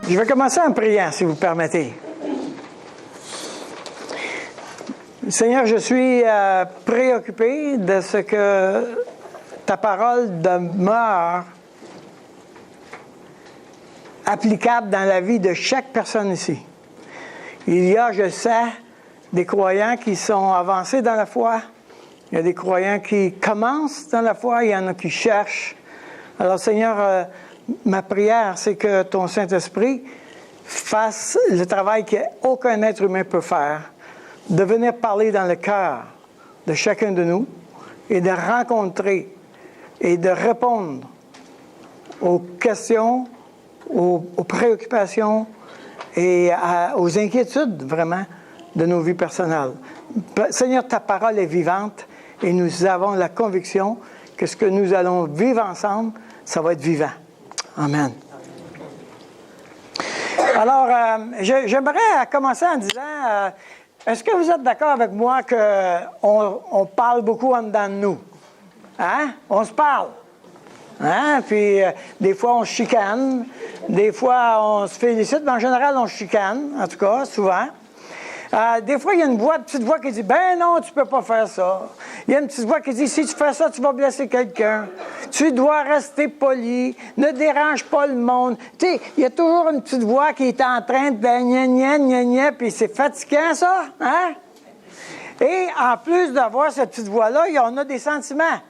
Je vais commencer en priant, si vous permettez. Seigneur, je suis préoccupé de ce que ta parole demeure applicable dans la vie de chaque personne ici. Il y a, je sais, des croyants qui sont avancés dans la foi. Il y a des croyants qui commencent dans la foi. Il y en a qui cherchent. Alors, Seigneur, ma prière, c'est que ton Saint-Esprit fasse le travail qu'aucun être humain peut faire, de venir parler dans le cœur de chacun de nous et de rencontrer et de répondre aux questions, aux préoccupations et aux inquiétudes, vraiment, de nos vies personnelles. Seigneur, ta parole est vivante et nous avons la conviction que ce que nous allons vivre ensemble, ça va être vivant. Amen. Alors, j'aimerais commencer en disant, est-ce que vous êtes d'accord avec moi qu'on parle beaucoup en dedans de nous? Hein? On se parle. Hein? Puis, des fois, on se chicane. Des fois, on se félicite. Mais en général, on se chicane. En tout cas, souvent. Des fois, il y a une petite voix qui dit « Ben non, tu peux pas faire ça. » Il y a une petite voix qui dit « Si tu fais ça, tu vas blesser quelqu'un. Tu dois rester poli. Ne dérange pas le monde. » Tu sais, il y a toujours une petite voix qui est en train de « gna gna gna gna » puis c'est fatigant, ça. Hein? Et en plus d'avoir cette petite voix-là, on a des sentiments.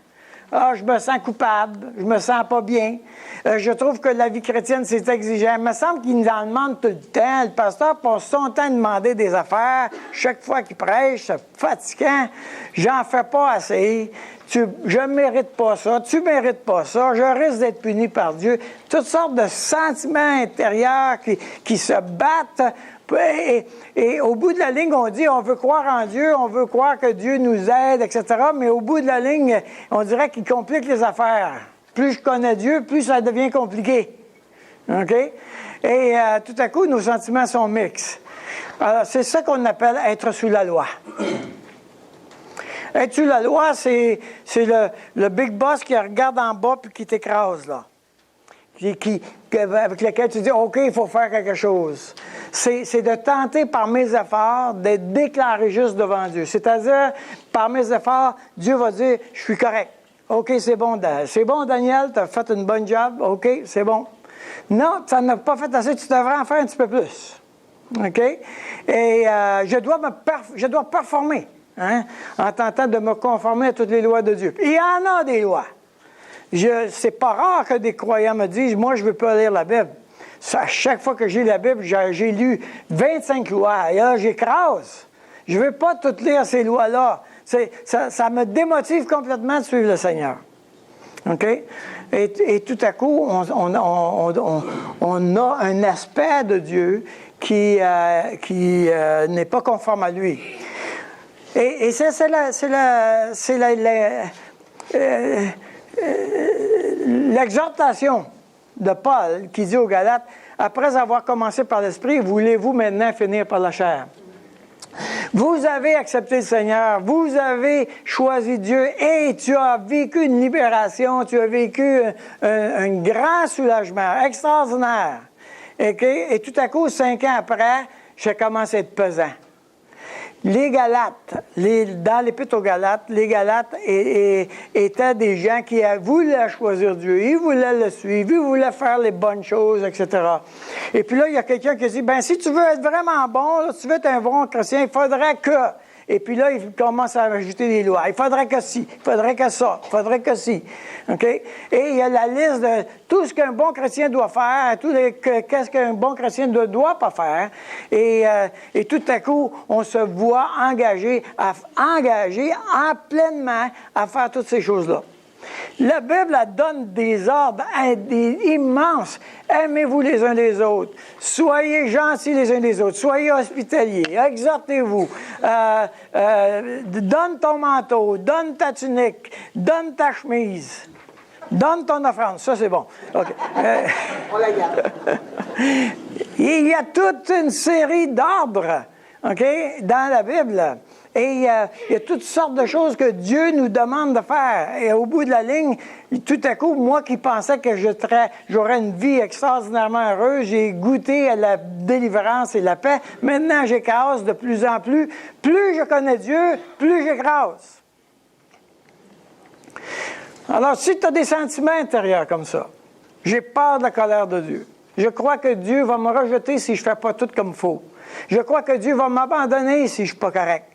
Ah, je me sens coupable, je me sens pas bien. Je trouve que la vie chrétienne, c'est exigeant. Il me semble qu'il nous en demande tout le temps. Le pasteur passe son temps à demander des affaires. Chaque fois qu'il prêche, c'est fatigant. J'en fais pas assez. Je mérite pas ça. Tu mérites pas ça. Je risque d'être puni par Dieu. Toutes sortes de sentiments intérieurs qui se battent. Et au bout de la ligne, on dit on veut croire en Dieu, on veut croire que Dieu nous aide, etc. Mais au bout de la ligne, on dirait qu'il complique les affaires. Plus je connais Dieu, plus ça devient compliqué. OK? Et tout à coup, nos sentiments sont mixtes. Alors, c'est ça qu'on appelle être sous la loi. Être sous la loi, c'est le big boss qui regarde en bas puis qui t'écrase, là. Avec lequel tu dis, OK, il faut faire quelque chose. C'est de tenter par mes efforts d'être déclaré juste devant Dieu. C'est-à-dire, par mes efforts, Dieu va dire, je suis correct. OK, c'est bon, Daniel, tu as fait une bonne job. OK, c'est bon. Non, tu n'en as pas fait assez, tu devrais en faire un petit peu plus. OK? Et je dois performer, hein, en tentant de me conformer à toutes les lois de Dieu. Il y en a des lois. C'est pas rare que des croyants me disent, moi, je ne veux pas lire la Bible. À chaque fois que j'ai la Bible, j'ai lu 25 lois. Et là, j'écrase. Je ne veux pas toutes lire ces lois-là. Ça me démotive complètement de suivre le Seigneur. OK? Et tout à coup, on a un aspect de Dieu qui n'est pas conforme à lui. Et ça, c'est l'exhortation de Paul qui dit aux Galates, après avoir commencé par l'Esprit, voulez-vous maintenant finir par la chair? Vous avez accepté le Seigneur, vous avez choisi Dieu et tu as vécu une libération, tu as vécu un grand soulagement extraordinaire. Et tout à coup, 5 ans après, j'ai commencé à être pesant. Les Galates, dans l'Épître aux Galates, les Galates étaient des gens qui voulaient choisir Dieu, ils voulaient le suivre, ils voulaient faire les bonnes choses, etc. Et puis là, il y a quelqu'un qui dit, ben si tu veux être vraiment bon, là, si tu veux être un bon chrétien, il faudrait que... Et puis là, il commence à ajouter des lois. Il faudrait que ci, il faudrait que ça, il faudrait que ci. OK? Et il y a la liste de tout ce qu'un bon chrétien doit faire, qu'est-ce qu'un bon chrétien ne doit pas faire. Et tout à coup, on se voit engagé pleinement à faire toutes ces choses-là. La Bible, elle donne des ordres immenses. Aimez-vous les uns les autres. Soyez gentils les uns les autres. Soyez hospitaliers. Exhortez-vous. Donne ton manteau. Donne ta tunique. Donne ta chemise. Donne ton offrande. Ça, c'est bon. OK. On la garde. Il y a toute une série d'ordres, OK, dans la Bible. Et il y a toutes sortes de choses que Dieu nous demande de faire. Et au bout de la ligne, tout à coup, moi qui pensais que j'aurais une vie extraordinairement heureuse, j'ai goûté à la délivrance et la paix. Maintenant, j'écrase de plus en plus. Plus je connais Dieu, plus j'écrase. Alors, si tu as des sentiments intérieurs comme ça, j'ai peur de la colère de Dieu. Je crois que Dieu va me rejeter si je ne fais pas tout comme il faut. Je crois que Dieu va m'abandonner si je ne suis pas correct.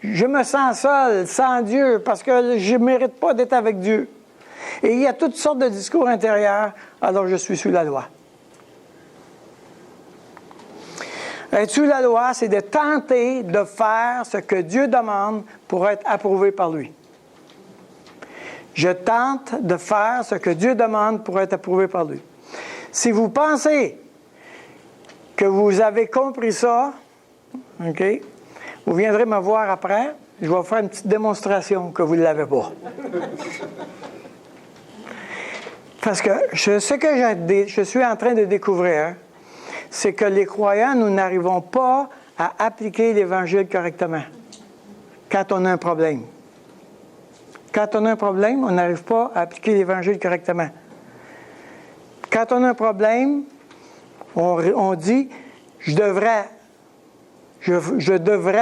Je me sens seul, sans Dieu, parce que je ne mérite pas d'être avec Dieu. Et il y a toutes sortes de discours intérieurs, alors je suis sous la loi. Être sous la loi, c'est de tenter de faire ce que Dieu demande pour être approuvé par lui. Je tente de faire ce que Dieu demande pour être approuvé par lui. Si vous pensez que vous avez compris ça, OK, vous viendrez me voir après, je vais vous faire une petite démonstration que vous ne l'avez pas. Parce que ce que je suis en train de découvrir, c'est que les croyants, nous n'arrivons pas à appliquer l'Évangile correctement quand on a un problème. Quand on a un problème, on n'arrive pas à appliquer l'Évangile correctement. Quand on a un problème, on dit « je devrais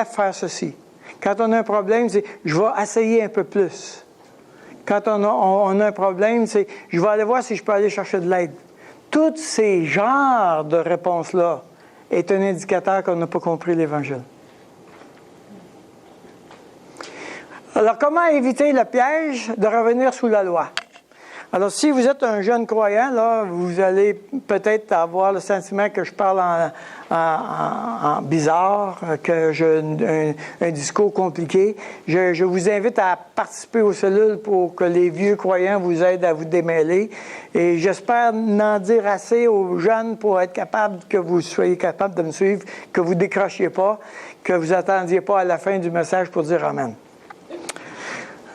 faire ceci ». Quand on a un problème, c'est « je vais essayer un peu plus ». Quand on a un problème, c'est « je vais aller voir si je peux aller chercher de l'aide ». Tous ces genres de réponses-là est un indicateur qu'on n'a pas compris l'Évangile. Alors, comment éviter le piège de revenir sous la loi? Alors, si vous êtes un jeune croyant, là, vous allez peut-être avoir le sentiment que je parle en bizarre, que j'ai un discours compliqué. Je vous invite à participer aux cellules pour que les vieux croyants vous aident à vous démêler. Et j'espère n'en dire assez aux jeunes pour être capable que vous soyez capable de me suivre, que vous ne décrochiez pas, que vous n'attendiez pas à la fin du message pour dire Amen.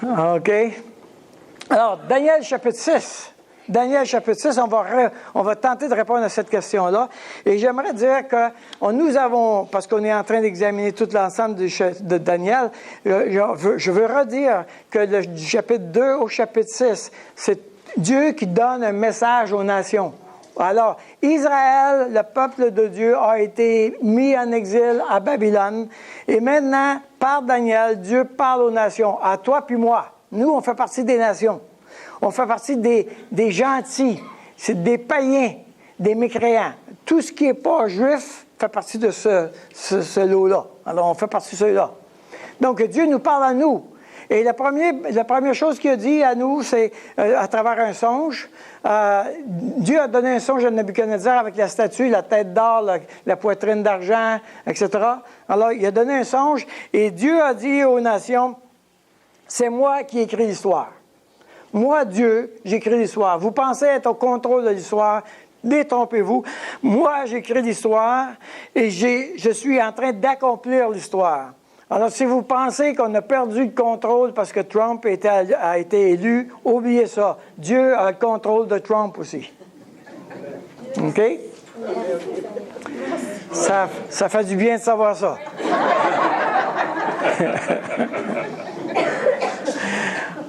OK? Alors, Daniel chapitre 6. Daniel chapitre 6, on va tenter de répondre à cette question-là. Et j'aimerais dire que nous avons, parce qu'on est en train d'examiner tout l'ensemble de Daniel, je veux redire que du chapitre 2 au chapitre 6, c'est Dieu qui donne un message aux nations. Alors, Israël, le peuple de Dieu, a été mis en exil à Babylone. Et maintenant, par Daniel, Dieu parle aux nations, à toi puis moi. Nous, on fait partie des nations. On fait partie des gentils. C'est des païens, des mécréants. Tout ce qui n'est pas juif fait partie de ce lot-là. Alors, on fait partie de ceux-là. Donc, Dieu nous parle à nous. Et la première chose qu'il a dit à nous, c'est à travers un songe. Dieu a donné un songe à Nebuchadnezzar avec la statue, la tête d'or, la poitrine d'argent, etc. Alors, il a donné un songe et Dieu a dit aux nations, c'est moi qui écris l'histoire. Moi, Dieu, j'écris l'histoire. Vous pensez être au contrôle de l'histoire, détrompez-vous. Moi, j'écris l'histoire et je suis en train d'accomplir l'histoire. Alors, si vous pensez qu'on a perdu le contrôle parce que Trump a été élu, oubliez ça. Dieu a le contrôle de Trump aussi. OK? Ça fait du bien de savoir ça.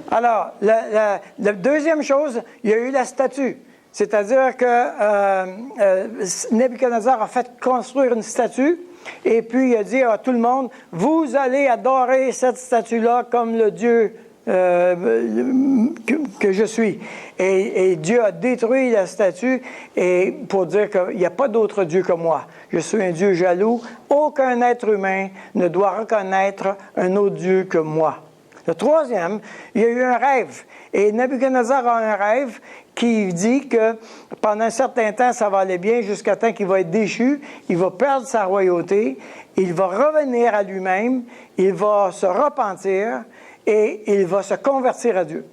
Alors, la deuxième chose, il y a eu la statue. C'est-à-dire que Nebuchadnezzar a fait construire une statue et puis il a dit à tout le monde, vous allez adorer cette statue-là comme le Dieu que je suis. Et Dieu a détruit la statue et pour dire qu'il n'y a pas d'autre Dieu que moi. Je suis un Dieu jaloux. Aucun être humain ne doit reconnaître un autre Dieu que moi. Le troisième, il y a eu un rêve. Et Nebuchadnezzar a un rêve qui dit que pendant un certain temps, ça va aller bien jusqu'à temps qu'il va être déchu, il va perdre sa royauté, il va revenir à lui-même, il va se repentir et il va se convertir à Dieu.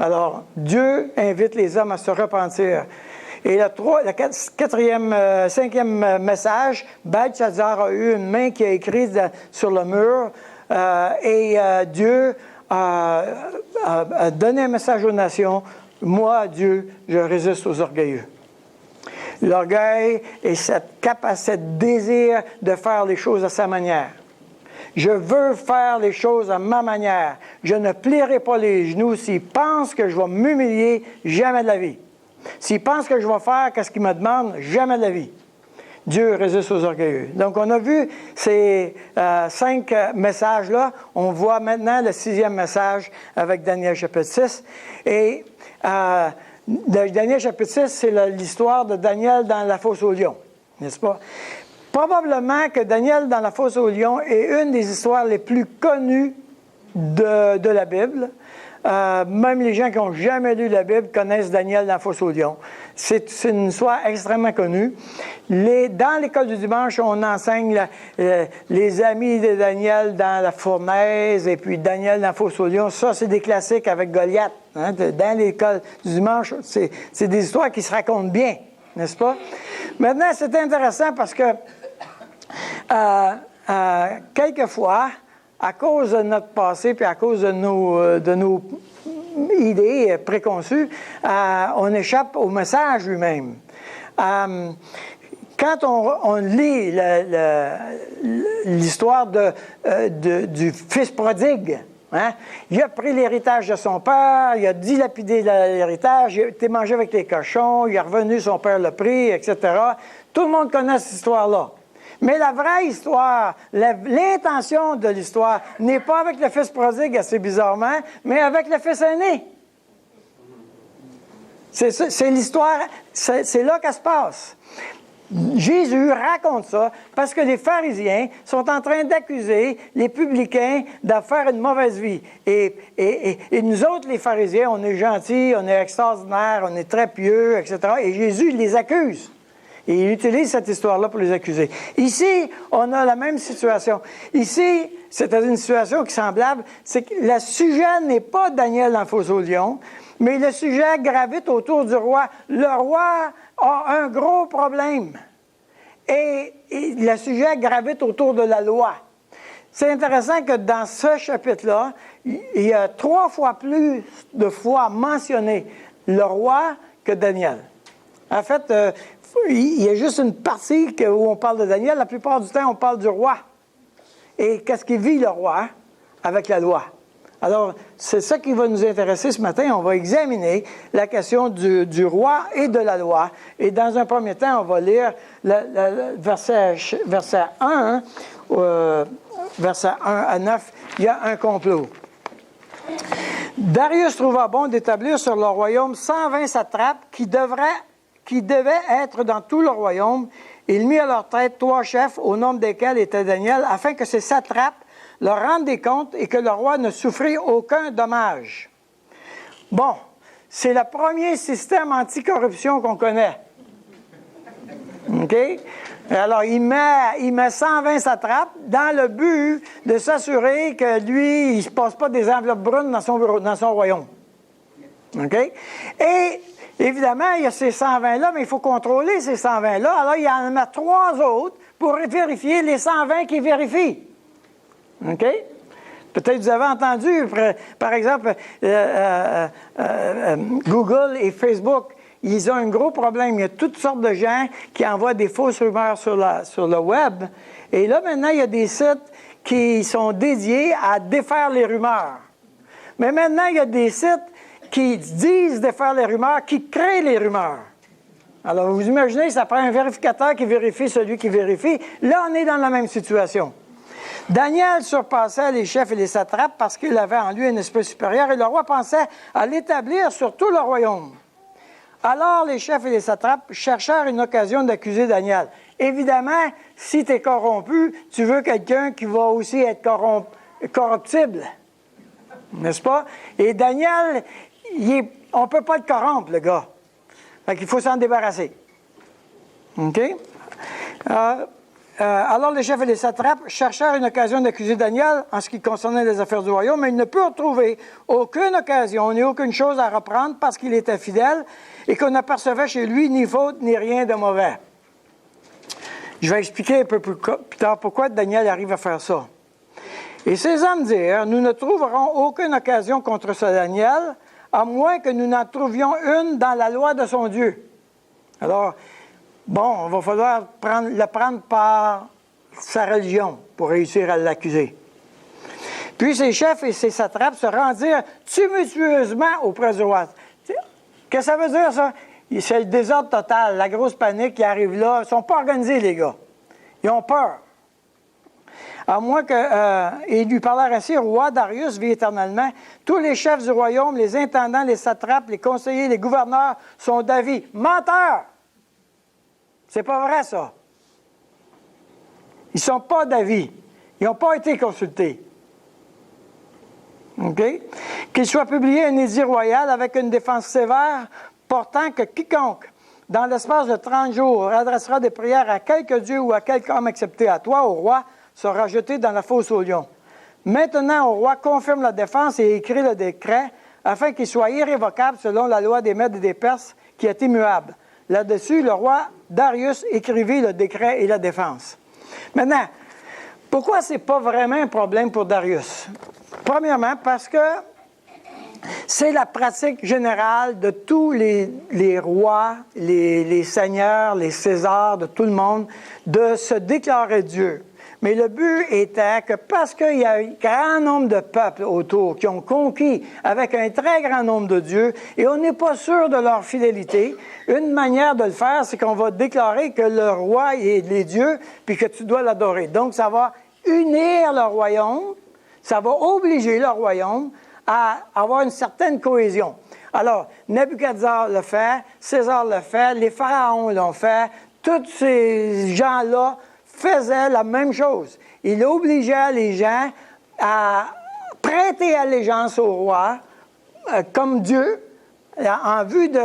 Alors, Dieu invite les hommes à se repentir. Et le cinquième message, Belchazzar a eu une main qui a écrit sur le mur et Dieu a donné un message aux nations. Moi, Dieu, je résiste aux orgueilleux. L'orgueil est cette capacité, ce désir de faire les choses à sa manière. Je veux faire les choses à ma manière. Je ne plierai pas les genoux s'il pense que je vais m'humilier, jamais de la vie. S'il pense que je vais faire ce qu'il me demande, jamais de la vie. Dieu résiste aux orgueilleux. Donc, on a vu ces 5 messages-là. On voit maintenant le 6e message avec Daniel chapitre 6. Et Daniel chapitre 6, c'est l'histoire de Daniel dans la fosse aux lions, n'est-ce pas? Probablement que Daniel dans la fosse aux lions est une des histoires les plus connues de la Bible. Même les gens qui n'ont jamais lu la Bible connaissent Daniel dans la fosse aux lions. C'est une histoire extrêmement connue. Dans l'école du dimanche, on enseigne les amis de Daniel dans la fournaise et puis Daniel dans la fosse aux lions. Ça, c'est des classiques avec Goliath. Hein? Dans l'école du dimanche, c'est des histoires qui se racontent bien, n'est-ce pas? Maintenant, c'est intéressant parce que quelquefois, à cause de notre passé puis à cause de nos idées préconçues, on échappe au message lui-même. Quand on lit l'histoire du fils prodigue, hein, il a pris l'héritage de son père, il a dilapidé l'héritage, il a été mangé avec les cochons, il est revenu, son père l'a pris, etc. Tout le monde connaît cette histoire-là. Mais la vraie histoire, l'intention de l'histoire n'est pas avec le fils prodigue, assez bizarrement, mais avec le fils aîné. C'est l'histoire, c'est là qu'elle se passe. Jésus raconte ça parce que les pharisiens sont en train d'accuser les publicains de faire une mauvaise vie. Et nous autres, les pharisiens, on est gentils, on est extraordinaires, on est très pieux, etc. Et Jésus les accuse. Et il utilise cette histoire-là pour les accuser. Ici, on a la même situation. Ici, c'est une situation qui est semblable. C'est que le sujet n'est pas Daniel dans la fosse aux lions, mais le sujet gravite autour du roi. Le roi a un gros problème. Et le sujet gravite autour de la loi. C'est intéressant que dans ce chapitre-là, il y a 3 fois plus de fois mentionné le roi que Daniel. En fait, il y a juste une partie où on parle de Daniel. La plupart du temps, on parle du roi. Et qu'est-ce qu'il vit, le roi, avec la loi? Alors, c'est ça qui va nous intéresser ce matin. On va examiner la question du roi et de la loi. Et dans un premier temps, on va lire le verset 1, verset 1 à 9. Il y a un complot. Darius trouva bon d'établir sur le royaume 120 satrapes qui devaient être dans tout le royaume. Il mit à leur tête 3 chefs, au nombre desquels était Daniel, afin que ces satrapes leur rendent des comptes et que le roi ne souffrit aucun dommage. Bon, c'est le premier système anticorruption qu'on connaît. OK? Alors, il met 120 satrapes dans le but de s'assurer que lui, il ne se passe pas des enveloppes brunes dans son royaume. OK? Et évidemment, il y a ces 120-là, mais il faut contrôler ces 120-là. Alors, il y en a 3 autres pour vérifier les 120 qui vérifient. OK? Peut-être vous avez entendu, par exemple, Google et Facebook, ils ont un gros problème. Il y a toutes sortes de gens qui envoient des fausses rumeurs sur le web. Et là, maintenant, il y a des sites qui sont dédiés à défaire les rumeurs. Mais maintenant, il y a des sites qui disent défaire les rumeurs, qui créent les rumeurs. Alors, vous imaginez, ça prend un vérificateur qui vérifie celui qui vérifie. Là, on est dans la même situation. Daniel surpassait les chefs et les satrapes parce qu'il avait en lui un esprit supérieur et le roi pensait à l'établir sur tout le royaume. Alors, les chefs et les satrapes cherchèrent une occasion d'accuser Daniel. Évidemment, si tu es corrompu, tu veux quelqu'un qui va aussi être corruptible. N'est-ce pas? Et Daniel, on ne peut pas le corrompre, le gars. Fait qu'il faut s'en débarrasser. OK? Alors, les chefs et les satrapes cherchèrent une occasion d'accuser Daniel en ce qui concernait les affaires du royaume, mais ils ne purent trouver aucune occasion ni aucune chose à reprendre parce qu'il était fidèle et qu'on n'apercevait chez lui ni faute ni rien de mauvais. Je vais expliquer un peu plus tard pourquoi Daniel arrive à faire ça. Et ces hommes dirent, nous ne trouverons aucune occasion contre ce Daniel, à moins que nous n'en trouvions une dans la loi de son Dieu. Alors, bon, il va falloir le prendre par sa religion pour réussir à l'accuser. Puis ses chefs et ses satrapes se rendirent tumultueusement auprès du roi. Qu'est-ce que ça veut dire, ça? C'est le désordre total, la grosse panique qui arrive là. Ils ne sont pas organisés, les gars. Ils ont peur. À moins que... ils lui parlèrent ainsi, roi Darius vit éternellement. Tous les chefs du royaume, les intendants, les satrapes, les conseillers, les gouverneurs sont d'avis. Menteurs! C'est pas vrai, ça. Ils ne sont pas d'avis. Ils n'ont pas été consultés. OK? Qu'il soit publié un édit royal avec une défense sévère portant que quiconque, dans l'espace de 30 jours, adressera des prières à quelque dieu ou à quelque homme accepté à toi, au roi, sera jeté dans la fosse aux lions. Maintenant, au roi, confirme la défense et écrit le décret afin qu'il soit irrévocable selon la loi des Mèdes et des Perses qui est immuable. Là-dessus, le roi Darius écrivit le décret et la défense. Maintenant, pourquoi ce n'est pas vraiment un problème pour Darius? Premièrement, parce que c'est la pratique générale de tous les rois, les seigneurs, les Césars, de tout le monde, de se déclarer Dieu. Mais le but était que parce qu'il y a un grand nombre de peuples autour qui ont conquis avec un très grand nombre de dieux, et on n'est pas sûr de leur fidélité, une manière de le faire, c'est qu'on va déclarer que le roi est les dieux, puis que tu dois l'adorer. Donc, ça va unir le royaume, ça va obliger le royaume à avoir une certaine cohésion. Alors, Nebuchadnezzar le fait, César le fait, les pharaons l'ont fait, tous ces gens-là faisaient la même chose. Il obligeait les gens à prêter allégeance au roi comme Dieu, en vue de...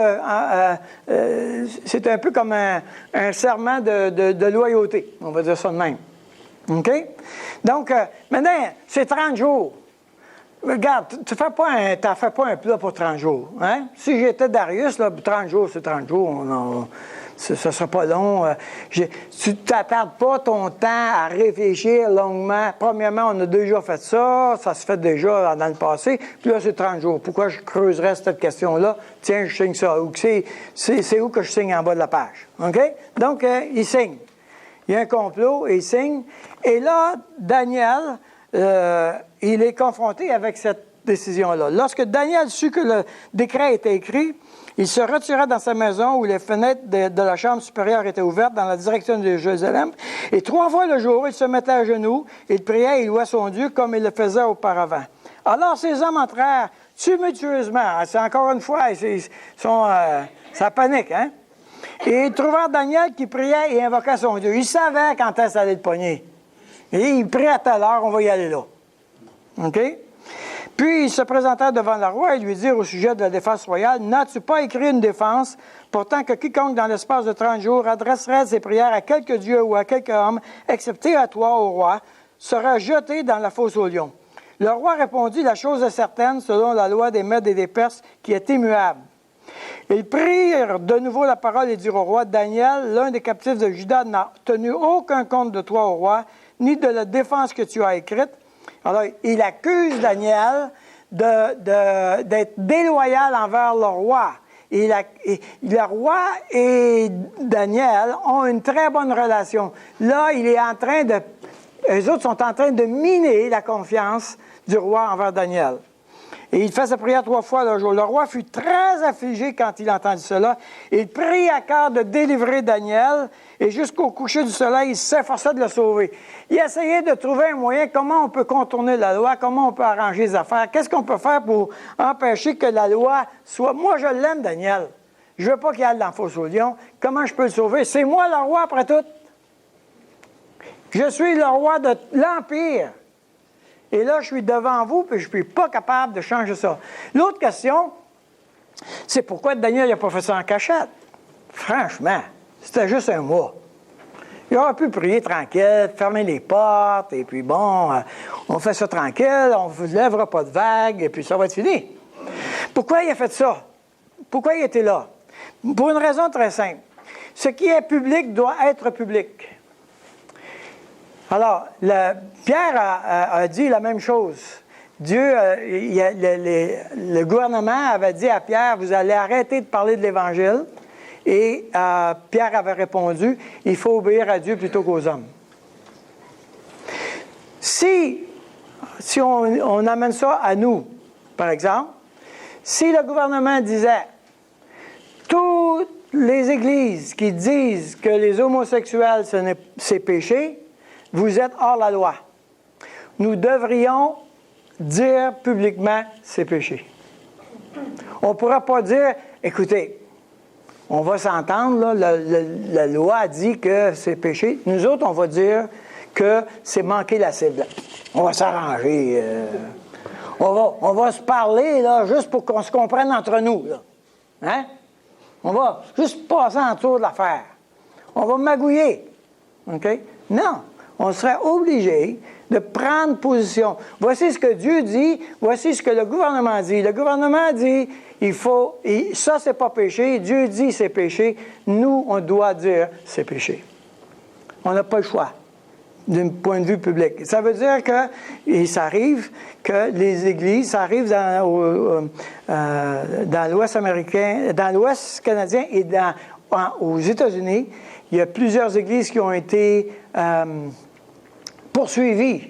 c'est un peu comme un serment de loyauté, on va dire ça de même. OK? Donc, maintenant, c'est 30 jours. Regarde, tu n'en fais pas un plat pour 30 jours. Hein? Si j'étais Darius, là, 30 jours, c'est 30 jours. Ça ne sera pas long. Tu ne t'attardes pas ton temps à réfléchir longuement. Premièrement, on a déjà fait ça. Ça se fait déjà dans le passé. Puis là, c'est 30 jours. Pourquoi je creuserais cette question-là? Tiens, je signe ça. C'est où que je signe en bas de la page? OK? Donc, il signe. Il y a un complot et il signe. Et là, Daniel... il est confronté avec cette décision-là. Lorsque Daniel sut que le décret était écrit, il se retira dans sa maison où les fenêtres de la chambre supérieure étaient ouvertes dans la direction de Jérusalem. Et 3 fois le jour, il se mettait à genoux, il priait et louait son Dieu comme il le faisait auparavant. Alors ces hommes entrèrent tumultueusement. C'est encore une fois, ça panique, hein? Et ils trouvèrent Daniel qui priait et invoquait son Dieu. Il savait quand est-ce qu'il allait le pogner. Et il prie à telle heure, on va y aller là. OK? Puis, ils se présentèrent devant le roi et lui dirent au sujet de la défense royale, « N'as-tu pas écrit une défense, pourtant que quiconque dans l'espace de 30 jours adresserait ses prières à quelque dieu ou à quelque homme, excepté à toi, ô roi, sera jeté dans la fosse aux lions. » Le roi répondit, « La chose est certaine, selon la loi des Mèdes et des Perses, qui est immuable. » Ils prirent de nouveau la parole et dirent au roi, « Daniel, l'un des captifs de Juda, n'a tenu aucun compte de toi, ô roi, ni de la défense que tu as écrite. » Alors, il accuse Daniel d'être déloyal envers le roi. Et le roi et Daniel ont une très bonne relation. Là, il est en train de... Eux autres sont en train de miner la confiance du roi envers Daniel. Et il fait sa prière 3 fois le jour. Le roi fut très affligé quand il entendit cela. Il prit à cœur de délivrer Daniel, et jusqu'au coucher du soleil, il s'efforçait de le sauver. Il essayait de trouver un moyen, comment on peut contourner la loi, comment on peut arranger les affaires, qu'est-ce qu'on peut faire pour empêcher que la loi soit... Moi, je l'aime, Daniel. Je ne veux pas qu'il aille dans la fosse aux lions. Comment je peux le sauver? C'est moi le roi, après tout. Je suis le roi de l'Empire. Et là, je suis devant vous, puis je ne suis pas capable de changer ça. L'autre question, c'est pourquoi Daniel n'a pas fait ça en cachette? Franchement, c'était juste un mois. Il aurait pu prier tranquille, fermer les portes, et puis bon, on fait ça tranquille, on ne lèvera pas de vagues, et puis ça va être fini. Pourquoi il a fait ça? Pourquoi il était là? Pour une raison très simple. Ce qui est public doit être public. Alors, Pierre a dit la même chose. Dieu, le gouvernement avait dit à Pierre, vous allez arrêter de parler de l'Évangile. Et Pierre avait répondu, il faut obéir à Dieu plutôt qu'aux hommes. Si si on amène ça à nous, par exemple, si le gouvernement disait toutes les églises qui disent que les homosexuels, c'est péché, vous êtes hors la loi. Nous devrions dire publiquement c'est péché. On ne pourra pas dire, écoutez, on va s'entendre, là, la loi dit que c'est péché. Nous autres, on va dire que c'est manquer la cible. On va s'arranger. On va se parler, là, juste pour qu'on se comprenne entre nous. Là. Hein? On va juste passer en tour de l'affaire. On va magouiller. OK? Non. On serait obligé de prendre position. Voici ce que Dieu dit, voici ce que le gouvernement dit. Le gouvernement dit, ça c'est pas péché, Dieu dit c'est péché, nous on doit dire c'est péché. On n'a pas le choix, d'un point de vue public. Ça veut dire que, et ça arrive que les églises, ça arrive dans l'Ouest américain, dans l'Ouest canadien et aux États-Unis, il y a plusieurs églises qui ont été poursuivis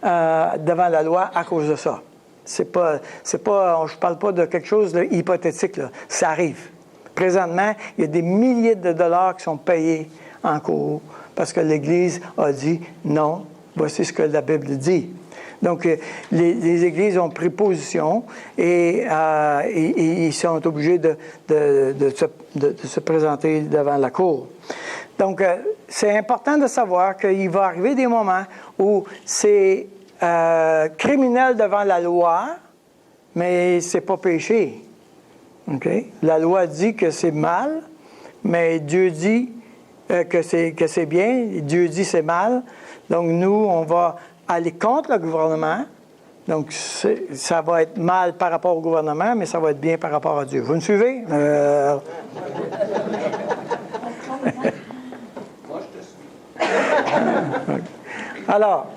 devant la loi à cause de ça. Je ne parle pas de quelque chose d'hypothétique, là. Ça arrive. Présentement, il y a des milliers de dollars qui sont payés en cours parce que l'Église a dit non, voici ce que la Bible dit. Donc, les églises ont pris position et ils sont obligés de se présenter devant la cour. Donc, c'est important de savoir qu'il va arriver des moments où c'est criminel devant la loi, mais c'est pas péché. Okay? La loi dit que c'est mal, mais Dieu dit que c'est bien, Dieu dit c'est mal. Donc, nous, on va aller contre le gouvernement. Donc, ça va être mal par rapport au gouvernement, mais ça va être bien par rapport à Dieu. Vous me suivez? Alors,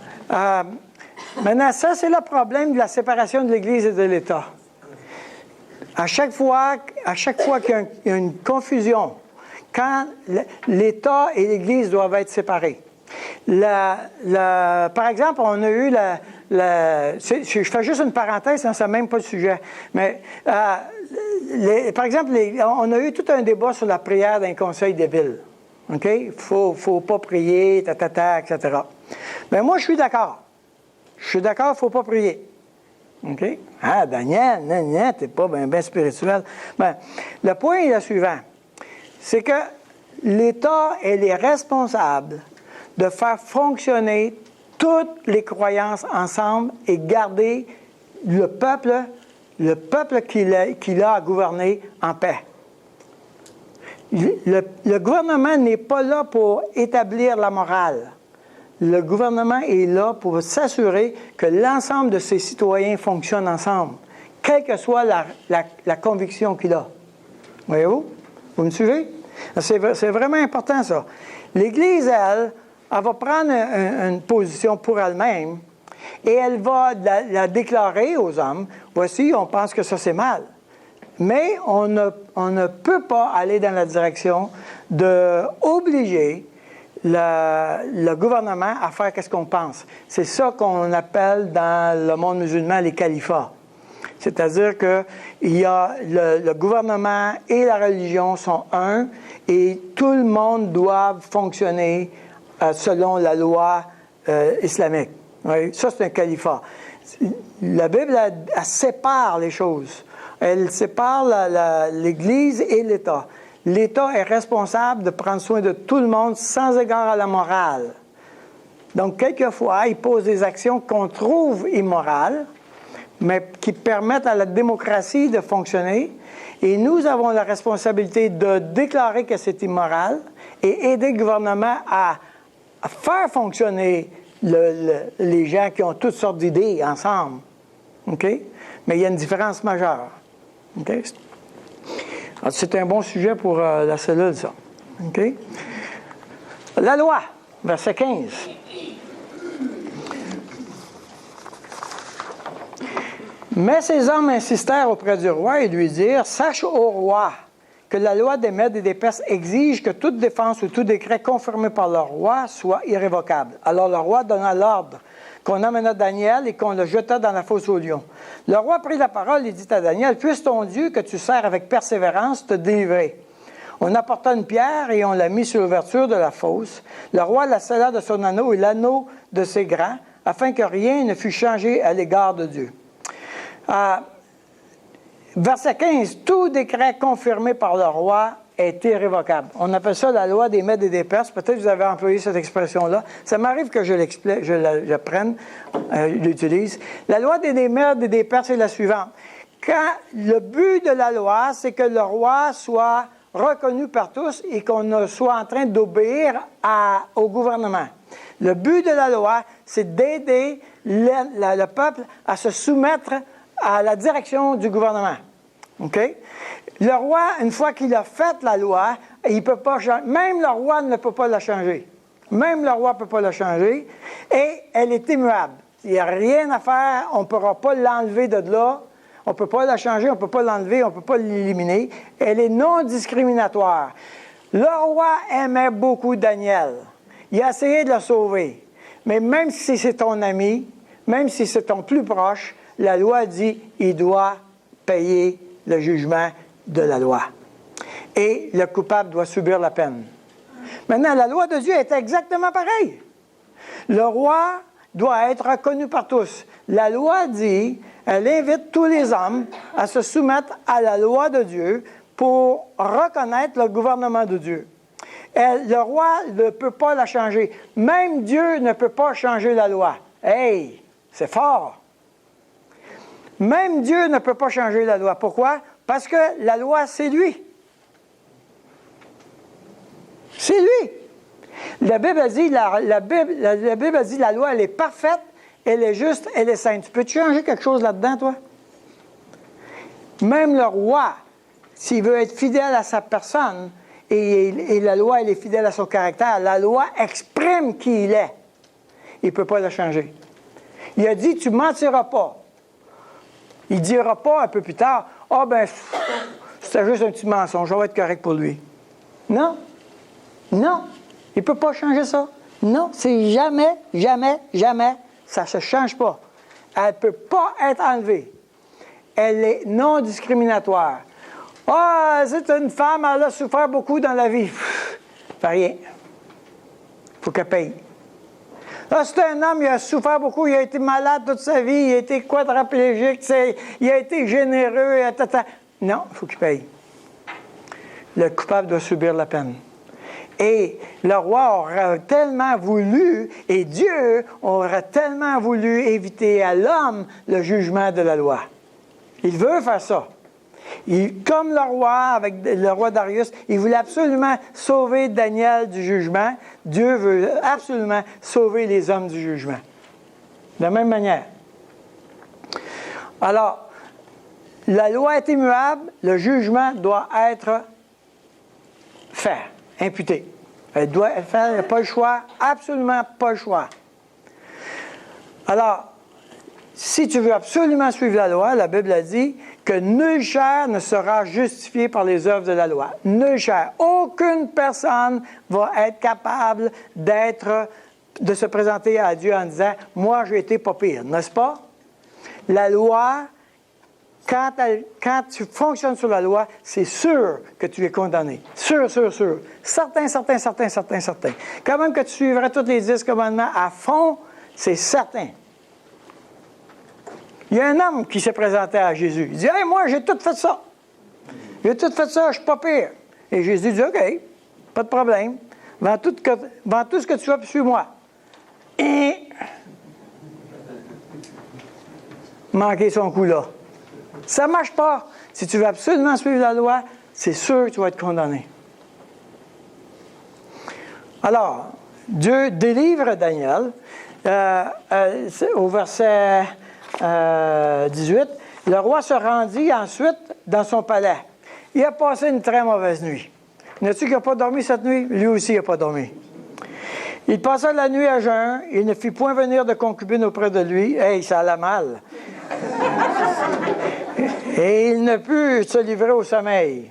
maintenant, ça, c'est le problème de la séparation de l'Église et de l'État. À chaque fois qu'il y a une confusion, quand l'État et l'Église doivent être séparés. Par exemple, on a eu je fais juste une parenthèse, hein, c'est même pas le sujet. Mais, par exemple, on a eu tout un débat sur la prière d'un conseil des villes. OK? Il faut pas prier, etc. Mais moi, je suis d'accord. Je suis d'accord, il ne faut pas prier. OK? Ah, Daniel, t'es pas bien spirituel. Ben, le point est le suivant. C'est que l'État, elle est responsable de faire fonctionner toutes les croyances ensemble et garder le peuple qu'il a à gouverner en paix. Le gouvernement n'est pas là pour établir la morale. Le gouvernement est là pour s'assurer que l'ensemble de ses citoyens fonctionnent ensemble, quelle que soit la conviction qu'il a. Voyez-vous? Vous me suivez? C'est vraiment important, ça. L'Église, elle va prendre une position pour elle-même et elle va la déclarer aux hommes. Voici, on pense que ça, c'est mal. Mais on ne peut pas aller dans la direction d'obliger le gouvernement à faire qu'est-ce qu'on pense. C'est ça qu'on appelle dans le monde musulman les califats. C'est-à-dire que le gouvernement et la religion sont un et tout le monde doit fonctionner selon la loi islamique. Oui? Ça, c'est un califat. La Bible, elle sépare les choses. Elle sépare l'Église et l'État. L'État est responsable de prendre soin de tout le monde sans égard à la morale. Donc, quelquefois, il pose des actions qu'on trouve immorales, mais qui permettent à la démocratie de fonctionner. Et nous avons la responsabilité de déclarer que c'est immoral et aider le gouvernement à faire fonctionner les gens qui ont toutes sortes d'idées ensemble. OK? Mais il y a une différence majeure. OK? Alors, c'est un bon sujet pour la cellule, ça. OK? La loi, verset 15. Mais ces hommes insistèrent auprès du roi et lui dirent « Sache, ô roi, que la loi des Mèdes et des Perses exige que toute défense ou tout décret confirmé par le roi soit irrévocable. Alors le roi donna l'ordre qu'on amena Daniel et qu'on le jeta dans la fosse aux lions. Le roi prit la parole et dit à Daniel, « Puisse ton Dieu que tu sers avec persévérance te délivrer. » On apporta une pierre et on la mit sur l'ouverture de la fosse. Le roi la scella de son anneau et l'anneau de ses grands, afin que rien ne fût changé à l'égard de Dieu. Verset 15, « Tout décret confirmé par le roi est irrévocable. » On appelle ça la loi des Mèdes et des Perses. Peut-être que vous avez employé cette expression-là. Ça m'arrive que je l'explique, je prenne, l'utilise. La loi des Mèdes et des Perses est la suivante. Quand le but de la loi, c'est que le roi soit reconnu par tous et qu'on soit en train d'obéir au gouvernement. Le but de la loi, c'est d'aider le peuple à se soumettre à la direction du gouvernement. OK? Le roi, une fois qu'il a fait la loi, il peut pas changer. Même le roi ne peut pas la changer. Même le roi ne peut pas la changer. Et elle est immuable. Il n'y a rien à faire. On ne pourra pas l'enlever de là. On ne peut pas la changer, on ne peut pas l'enlever, on ne peut pas l'éliminer. Elle est non discriminatoire. Le roi aimait beaucoup Daniel. Il a essayé de le sauver. Mais même si c'est ton ami, même si c'est ton plus proche, la loi dit il doit payer le jugement de la loi. Et le coupable doit subir la peine. Maintenant, la loi de Dieu est exactement pareille. Le roi doit être reconnu par tous. La loi dit, elle invite tous les hommes à se soumettre à la loi de Dieu pour reconnaître le gouvernement de Dieu. Le roi ne peut pas la changer. Même Dieu ne peut pas changer la loi. Hey, c'est fort. Même Dieu ne peut pas changer la loi. Pourquoi? Parce que la loi, c'est lui. C'est lui. La Bible a dit, la Bible a dit, la loi, elle est parfaite, elle est juste, elle est sainte. Tu peux-tu changer quelque chose là-dedans, toi? Même le roi, s'il veut être fidèle à sa personne, et la loi, elle est fidèle à son caractère, la loi exprime qui il est. Il ne peut pas la changer. Il a dit, tu ne mentiras pas. Il ne dira pas un peu plus tard, « Ah, ben, c'était juste un petit mensonge, je vais être correct pour lui. » Non. Non. Il ne peut pas changer ça. Non, c'est jamais, jamais, jamais. Ça ne se change pas. Elle ne peut pas être enlevée. Elle est non discriminatoire. « Ah, c'est une femme, elle a souffert beaucoup dans la vie. » Fait rien. Il faut qu'elle paye. Là, c'est un homme, il a souffert beaucoup, il a été malade toute sa vie, il a été quadraplégique, il a été généreux, Non, il faut qu'il paye. Le coupable doit subir la peine. Et le roi aura tellement voulu, et Dieu aura tellement voulu éviter à l'homme le jugement de la loi. Il veut faire ça. Comme le roi, avec le roi Darius, il voulait absolument sauver Daniel du jugement. Dieu veut absolument sauver les hommes du jugement. De la même manière. Alors, la loi est immuable, le jugement doit être fait, imputé. Elle doit être faite, il n'y a pas le choix, absolument pas le choix. Alors, si tu veux absolument suivre la loi, la Bible a dit que nulle chair ne sera justifiée par les œuvres de la loi. Nulle chair. Aucune personne va être capable de se présenter à Dieu en disant « Moi, j'ai été pas pire », n'est-ce pas? La loi, quand tu fonctionnes sur la loi, c'est sûr que tu es condamné. Sûr, sûr, sûr. Certain. Quand même que tu suivrais tous les 10 commandements à fond, c'est certain. Il y a un homme qui s'est présenté à Jésus. Il dit « Hey, moi, j'ai tout fait ça. J'ai tout fait ça, je suis pas pire. » Et Jésus dit « OK, pas de problème. Vends tout ce que tu as, puis suis-moi. » Et manquer son coup là. Ça ne marche pas. Si tu veux absolument suivre la loi, c'est sûr que tu vas être condamné. Alors, Dieu délivre Daniel. Au verset 18, le roi se rendit ensuite dans son palais. Il a passé une très mauvaise nuit. N'as-tu qui n'a pas dormi cette nuit? Lui aussi n'a pas dormi. Il passa la nuit à jeun. Il ne fit point venir de concubine auprès de lui. Hey, ça allait mal. Et il ne put se livrer au sommeil.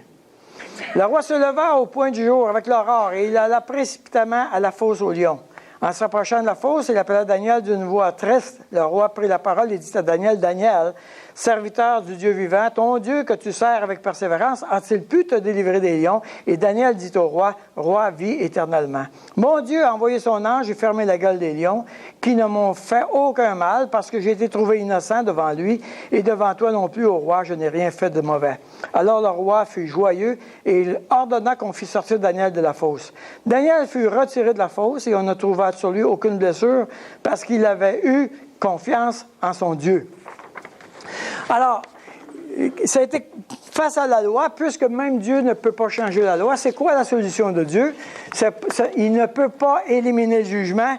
Le roi se leva au point du jour avec l'aurore et il alla précipitamment à la fosse aux lions. En s'approchant de la fosse, il appela Daniel d'une voix triste. Le roi prit la parole et dit à Daniel, « Daniel, serviteur du Dieu vivant, ton Dieu que tu sers avec persévérance, a-t-il pu te délivrer des lions? » Et Daniel dit au roi, « Roi, vis éternellement. Mon Dieu a envoyé son ange et fermé la gueule des lions, qui ne m'ont fait aucun mal, parce que j'ai été trouvé innocent devant lui, et devant toi non plus, ô roi, je n'ai rien fait de mauvais. » Alors le roi fut joyeux, et il ordonna qu'on fît sortir Daniel de la fosse. Daniel fut retiré de la fosse, et on ne trouva sur lui aucune blessure, parce qu'il avait eu confiance en son Dieu. Alors, ça a été face à la loi, puisque même Dieu ne peut pas changer la loi. C'est quoi la solution de Dieu? Il ne peut pas éliminer le jugement.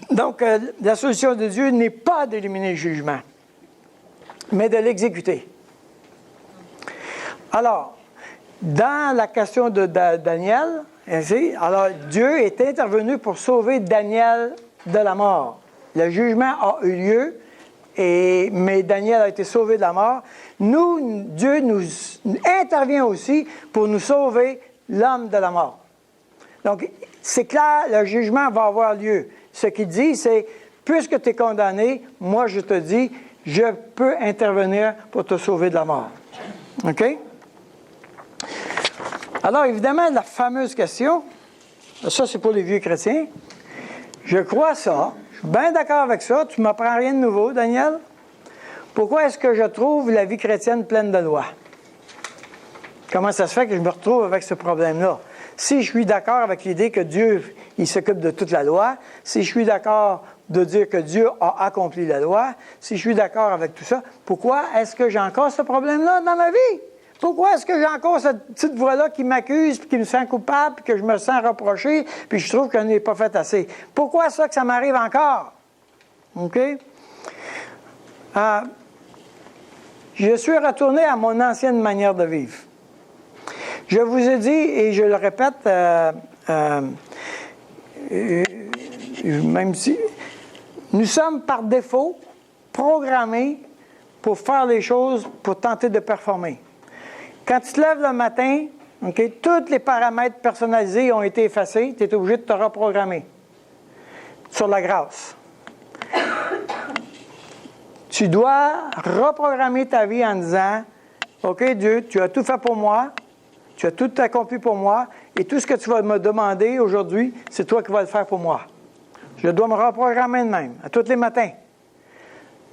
Donc, la solution de Dieu n'est pas d'éliminer le jugement, mais de l'exécuter. Alors, dans la question de Daniel, alors Dieu est intervenu pour sauver Daniel de la mort. Le jugement a eu lieu, mais Daniel a été sauvé de la mort. Dieu nous intervient aussi pour nous sauver l'homme de la mort. Donc, c'est clair, le jugement va avoir lieu. Ce qu'il dit, c'est, puisque tu es condamné, moi je te dis, je peux intervenir pour te sauver de la mort. OK? Alors, évidemment, la fameuse question, ça c'est pour les vieux chrétiens, je crois ça, je suis bien d'accord avec ça, tu ne m'apprends rien de nouveau, Daniel. Pourquoi est-ce que je trouve la vie chrétienne pleine de lois? Comment ça se fait que je me retrouve avec ce problème-là? Si je suis d'accord avec l'idée que Dieu, il s'occupe de toute la loi, si je suis d'accord de dire que Dieu a accompli la loi, si je suis d'accord avec tout ça, pourquoi est-ce que j'ai encore ce problème-là dans ma vie? Pourquoi est-ce que j'ai encore cette petite voix-là qui m'accuse, puis qui me sent coupable, puis que je me sens reproché, puis je trouve que je n'ai pas fait assez? Pourquoi ça que ça m'arrive encore? OK? Je suis retourné à mon ancienne manière de vivre. Je vous ai dit, et je le répète, même si nous sommes par défaut programmés pour faire les choses, pour tenter de performer. Quand tu te lèves le matin, okay, tous les paramètres personnalisés ont été effacés, tu es obligé de te reprogrammer sur la grâce. Tu dois reprogrammer ta vie en disant, « OK, Dieu, tu as tout fait pour moi, tu as tout accompli pour moi, et tout ce que tu vas me demander aujourd'hui, c'est toi qui vas le faire pour moi. » Je dois me reprogrammer de même, à tous les matins.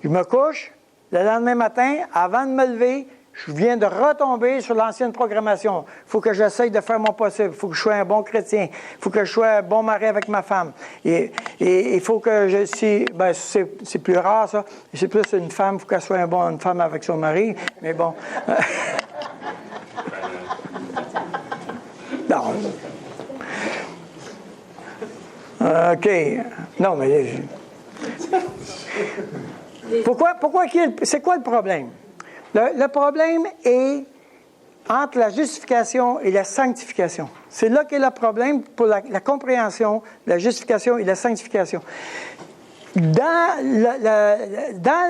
Je me couche, le lendemain matin, avant de me lever, je viens de retomber sur l'ancienne programmation. Il faut que j'essaye de faire mon possible. Il faut que je sois un bon chrétien. Il faut que je sois un bon mari avec ma femme. Et il faut que c'est plus rare, ça. C'est plus une femme, il faut qu'elle soit une femme avec son mari. Mais bon. Non. OK. Non, mais... c'est quoi le problème? Le problème est entre la justification et la sanctification. C'est là qu'est le problème pour la compréhension de la justification et de la sanctification. Dans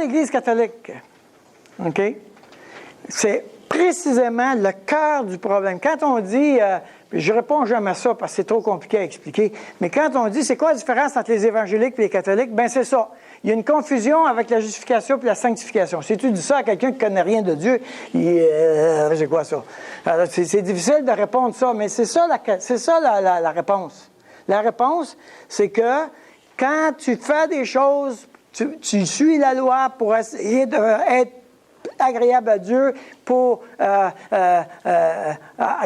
l'Église catholique, OK, c'est précisément le cœur du problème. Quand on dit, je réponds jamais à ça parce que c'est trop compliqué à expliquer, mais quand on dit c'est quoi la différence entre les évangéliques et les catholiques, bien c'est ça. Il y a une confusion avec la justification et la sanctification. Si tu dis ça à quelqu'un qui ne connaît rien de Dieu, c'est quoi ça? Alors, c'est difficile de répondre ça, mais c'est ça la réponse. La réponse, c'est que quand tu fais des choses, tu suis la loi pour essayer d'être agréable à Dieu, pour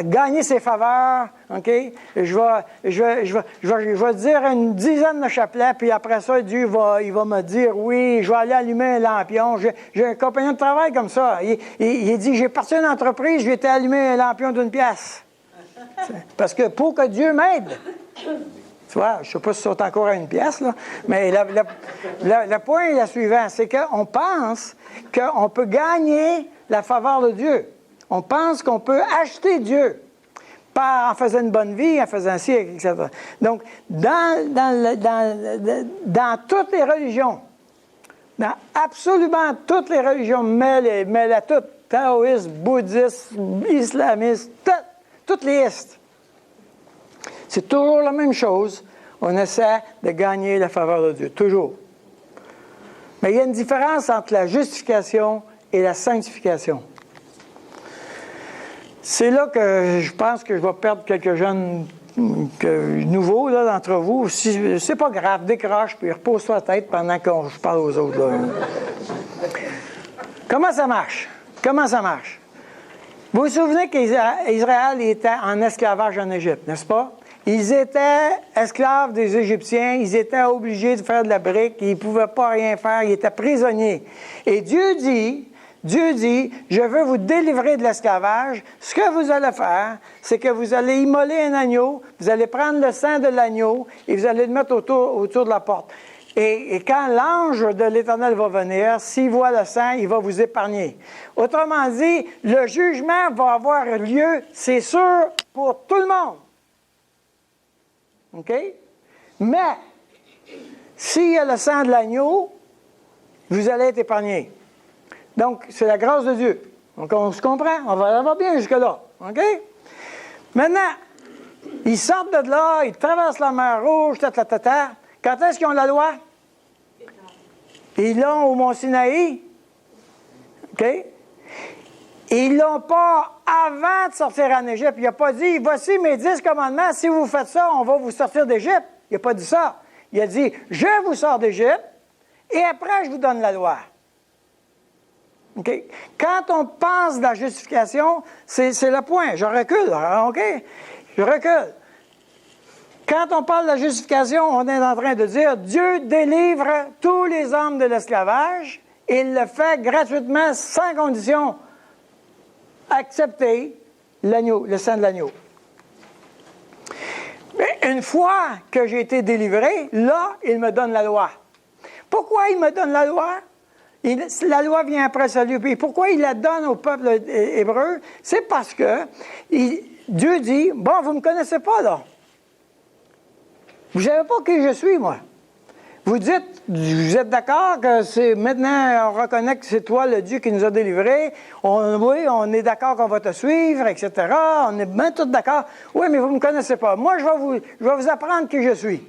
gagner ses faveurs, OK? Je vais dire une dizaine de chapelets, puis après ça, Dieu il va me dire, oui, je vais aller allumer un lampion. J'ai un compagnon de travail comme ça. Il dit, j'ai parti à une entreprise, je vais allumer un lampion d'une pièce. Parce que pour que Dieu m'aide... Tu vois, je ne sais pas si c'est encore à une pièce, là, mais le point est le suivant, c'est qu'on pense qu'on peut gagner la faveur de Dieu. On pense qu'on peut acheter Dieu en faisant une bonne vie, en faisant ci, etc. Donc, dans toutes les religions, dans absolument toutes les religions, mêlées à toutes, taoïstes, bouddhistes, islamistes, toutes les listes. C'est toujours la même chose. On essaie de gagner la faveur de Dieu, toujours. Mais il y a une différence entre la justification et la sanctification. C'est là que je pense que je vais perdre quelques jeunes nouveaux là, d'entre vous. Si, c'est pas grave, décroche puis repose-toi la tête pendant que je parle aux autres. Là. Comment ça marche? Comment ça marche? Vous vous souvenez qu'Israël était en esclavage en Égypte, n'est-ce pas? Ils étaient esclaves des Égyptiens, ils étaient obligés de faire de la brique, ils ne pouvaient pas rien faire, ils étaient prisonniers. Et Dieu dit, je veux vous délivrer de l'esclavage. Ce que vous allez faire, c'est que vous allez immoler un agneau, vous allez prendre le sang de l'agneau et vous allez le mettre autour de la porte. Et quand l'ange de l'Éternel va venir, s'il voit le sang, il va vous épargner. Autrement dit, le jugement va avoir lieu, c'est sûr, pour tout le monde. OK? Mais, s'il y a le sang de l'agneau, vous allez être épargné. Donc, c'est la grâce de Dieu. Donc, on se comprend. On va bien jusque-là. OK? Maintenant, ils sortent de là, ils traversent la mer Rouge, ta. Quand est-ce qu'ils ont la loi? Ils l'ont au Mont Sinaï. OK? Ils ne l'ont pas avant de sortir en Égypte. Il n'a pas dit, voici mes 10 commandements, si vous faites ça, on va vous sortir d'Égypte. Il n'a pas dit ça. Il a dit, je vous sors d'Égypte et après, je vous donne la loi. Okay? Quand on pense de la justification, c'est le point. Je recule, OK? Je recule. Quand on parle de la justification, on est en train de dire Dieu délivre tous les hommes de l'esclavage et il le fait gratuitement, sans condition. Accepter l'agneau, le sang de l'agneau. Mais une fois que j'ai été délivré, là, il me donne la loi. Pourquoi il me donne la loi? La loi vient après le salut. Puis pourquoi il la donne au peuple hébreu? C'est parce que Dieu dit, bon, vous ne me connaissez pas, là. Vous ne savez pas qui je suis, moi. Vous dites, vous êtes d'accord que c'est maintenant, on reconnaît que c'est toi le Dieu qui nous a délivrés. Oui, on est d'accord qu'on va te suivre, etc. On est bien tous d'accord. Oui, mais vous ne me connaissez pas. Moi, je vais vous apprendre qui je suis.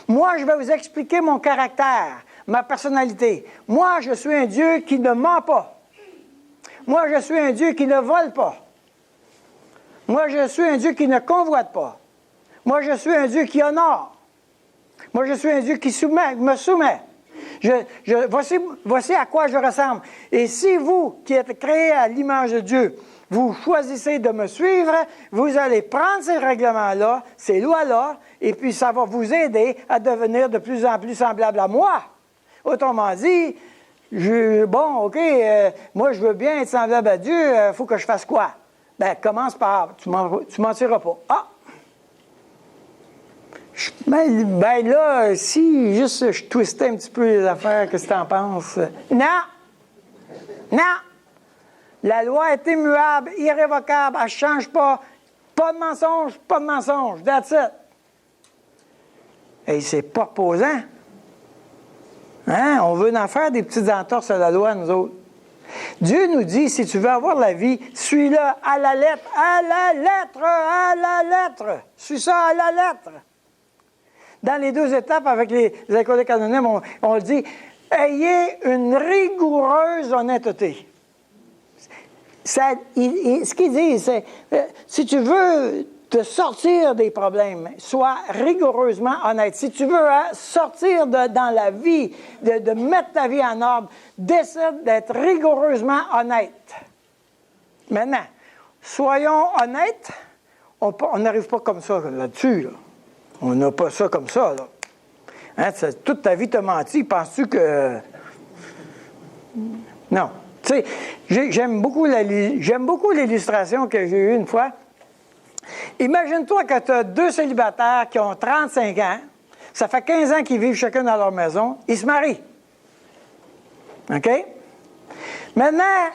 Moi, je vais vous expliquer mon caractère, ma personnalité. Moi, je suis un Dieu qui ne ment pas. Moi, je suis un Dieu qui ne vole pas. Moi, je suis un Dieu qui ne convoite pas. Moi, je suis un Dieu qui honore. Moi, je suis un Dieu qui me soumet. Voici à quoi je ressemble. Et si vous, qui êtes créés à l'image de Dieu, vous choisissez de me suivre, vous allez prendre ces règlements-là, ces lois-là, et puis ça va vous aider à devenir de plus en plus semblable à moi. Autrement dit, moi, je veux bien être semblable à Dieu, il faut que je fasse quoi? Bien, commence par, tu mentiras pas. Ah! Ben là, si juste je twistais un petit peu les affaires, qu'est-ce que tu en penses? Non! Non! La loi est immuable, irrévocable, elle ne change pas. Pas de mensonge, pas de mensonge. That's it. Et c'est pas reposant. Hein? On veut en faire des petites entorses à la loi, nous autres. Dieu nous dit, si tu veux avoir la vie, suis-le à la lettre, à la lettre, à la lettre. Suis ça à la lettre. Dans les 2 étapes, avec les alcooliques anonymes, on dit, ayez une rigoureuse honnêteté. Ce qu'il dit, c'est, si tu veux te sortir des problèmes, sois rigoureusement honnête. Si tu veux sortir dans la vie, de mettre ta vie en ordre, décide d'être rigoureusement honnête. Maintenant, soyons honnêtes, on n'arrive pas comme ça là-dessus, là. On n'a pas ça comme ça, là. Hein, toute ta vie t'as menti, penses-tu que... Non. Tu sais, j'aime beaucoup l'illustration que j'ai eue une fois. Imagine-toi que tu as 2 célibataires qui ont 35 ans, ça fait 15 ans qu'ils vivent chacun dans leur maison, ils se marient. OK? Maintenant,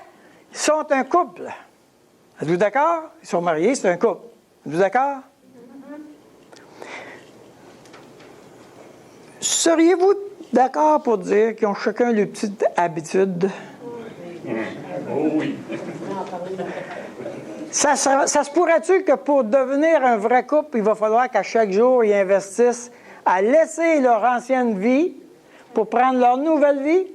ils sont un couple. Êtes-vous d'accord? Ils sont mariés, c'est un couple. Êtes-vous d'accord? Seriez-vous d'accord pour dire qu'ils ont chacun leurs petites habitudes? Oh oui. Ça se pourrait-tu que pour devenir un vrai couple, il va falloir qu'à chaque jour, ils investissent à laisser leur ancienne vie pour prendre leur nouvelle vie?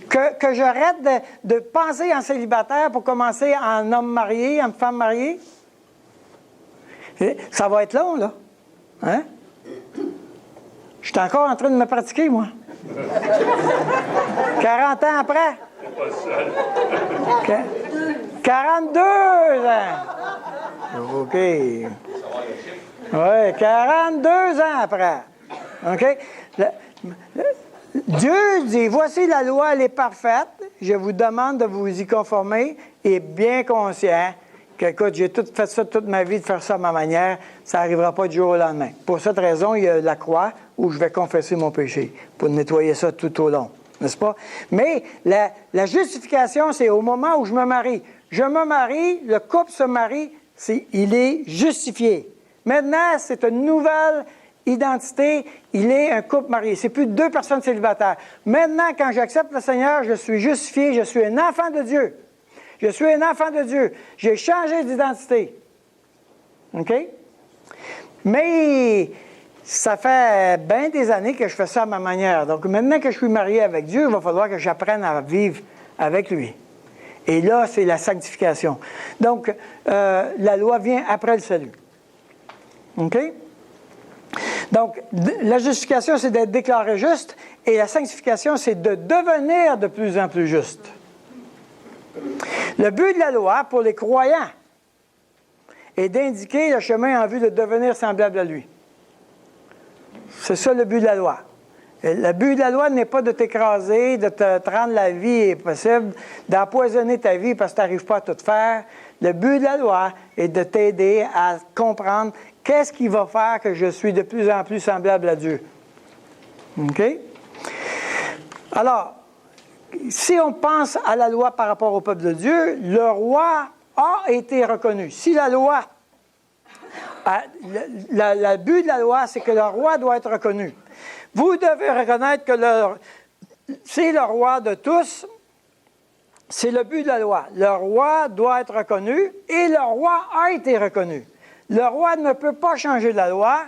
Que j'arrête de penser en célibataire pour commencer en homme marié, en femme mariée? Ça va être long, là. Hein? Je suis encore en train de me pratiquer, moi. 40 ans après. 42 ans. OK. Oui, 42 ans après. OK? Dieu dit, voici la loi, elle est parfaite. Je vous demande de vous y conformer et bien conscient que, écoute, j'ai fait ça toute ma vie, de faire ça à ma manière, ça n'arrivera pas du jour au lendemain. Pour cette raison, il y a la croix où je vais confesser mon péché, pour nettoyer ça tout au long, n'est-ce pas? Mais la justification, c'est au moment où je me marie. Je me marie, le couple se marie, il est justifié. Maintenant, c'est une nouvelle identité, il est un couple marié. C'est plus deux personnes célibataires. Maintenant, quand j'accepte le Seigneur, je suis justifié, je suis un enfant de Dieu. Je suis un enfant de Dieu. J'ai changé d'identité. OK? Mais ça fait bien des années que je fais ça à ma manière. Donc, maintenant que je suis marié avec Dieu, il va falloir que j'apprenne à vivre avec lui. Et là, c'est la sanctification. Donc, la loi vient après le salut. OK? Donc, la justification, c'est d'être déclaré juste, et la sanctification, c'est de devenir de plus en plus juste. Le but de la loi, pour les croyants, est d'indiquer le chemin en vue de devenir semblable à lui. C'est ça le but de la loi. Le but de la loi n'est pas de t'écraser, de te rendre la vie impossible, d'empoisonner ta vie parce que tu n'arrives pas à tout faire. Le but de la loi est de t'aider à comprendre qu'est-ce qui va faire que je suis de plus en plus semblable à Dieu. OK? Alors, si on pense à la loi par rapport au peuple de Dieu, le roi a été reconnu. Si la loi, le but de la loi, c'est que le roi doit être reconnu. Vous devez reconnaître que c'est le roi de tous. C'est le but de la loi. Le roi doit être reconnu et le roi a été reconnu. Le roi ne peut pas changer la loi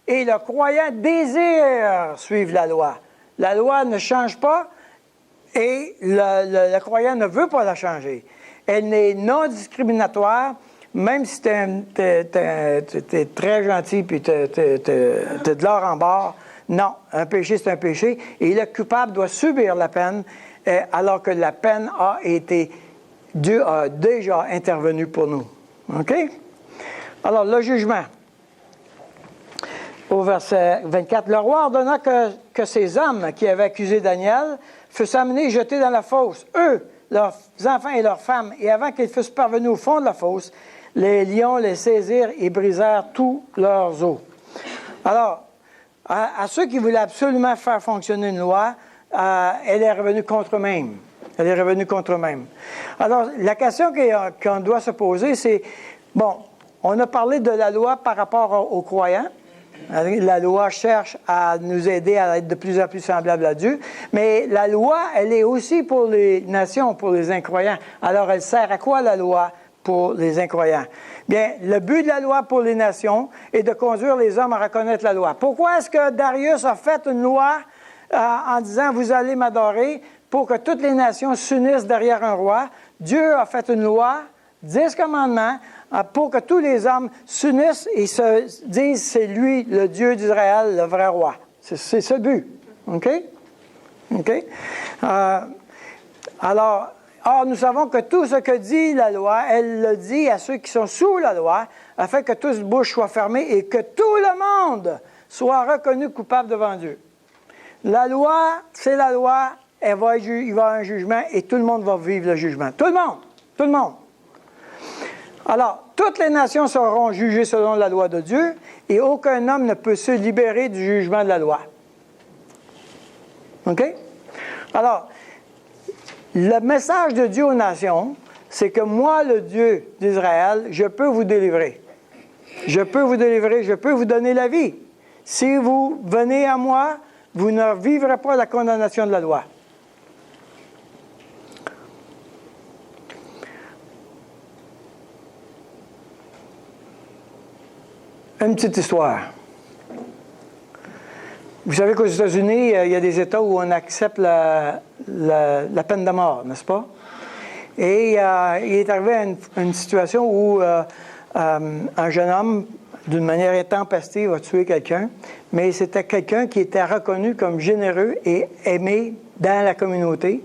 et le croyant désire suivre la loi. La loi ne change pas et le croyant ne veut pas la changer. Elle est non discriminatoire, même si tu es très gentil et tu as de l'or en barre. Non, un péché, c'est un péché et le coupable doit subir la peine alors que la peine Dieu a déjà intervenu pour nous. OK? Alors, le jugement. Au verset 24, le roi ordonna que ces hommes qui avaient accusé Daniel fussent amenés et jetés dans la fosse, eux, leurs enfants et leurs femmes, et avant qu'ils fussent parvenus au fond de la fosse, les lions les saisirent et brisèrent tous leurs os. Alors, à ceux qui voulaient absolument faire fonctionner une loi, elle est revenue contre eux-mêmes. Elle est revenue contre eux-mêmes. Alors, la question qu'on doit se poser, c'est, bon, on a parlé de la loi par rapport aux croyants. La loi cherche à nous aider à être de plus en plus semblables à Dieu, mais la loi, elle est aussi pour les nations, pour les incroyants. Alors, elle sert à quoi la loi pour les incroyants? Bien, le but de la loi pour les nations est de conduire les hommes à reconnaître la loi. Pourquoi est-ce que Darius a fait une loi en disant « Vous allez m'adorer » pour que toutes les nations s'unissent derrière un roi? Dieu a fait une loi, 10 commandements, pour que tous les hommes s'unissent et se disent « C'est lui, le Dieu d'Israël, le vrai roi ». C'est ce but. OK? OK? Alors, nous savons que tout ce que dit la loi, elle le dit à ceux qui sont sous la loi, afin que tous bouches soient fermées et que tout le monde soit reconnu coupable devant Dieu. La loi, c'est la loi, il va y avoir un jugement et tout le monde va vivre le jugement. Tout le monde! Tout le monde! Alors, toutes les nations seront jugées selon la loi de Dieu et aucun homme ne peut se libérer du jugement de la loi. OK? Alors, le message de Dieu aux nations, c'est que moi, le Dieu d'Israël, je peux vous délivrer. Je peux vous délivrer, je peux vous donner la vie. Si vous venez à moi, vous ne vivrez pas la condamnation de la loi. Une petite histoire. Vous savez qu'aux États-Unis, il y a des États où on accepte la peine de mort, n'est-ce pas? Et il est arrivé une situation où un jeune homme, d'une manière intempestive, a tué quelqu'un, mais c'était quelqu'un qui était reconnu comme généreux et aimé dans la communauté.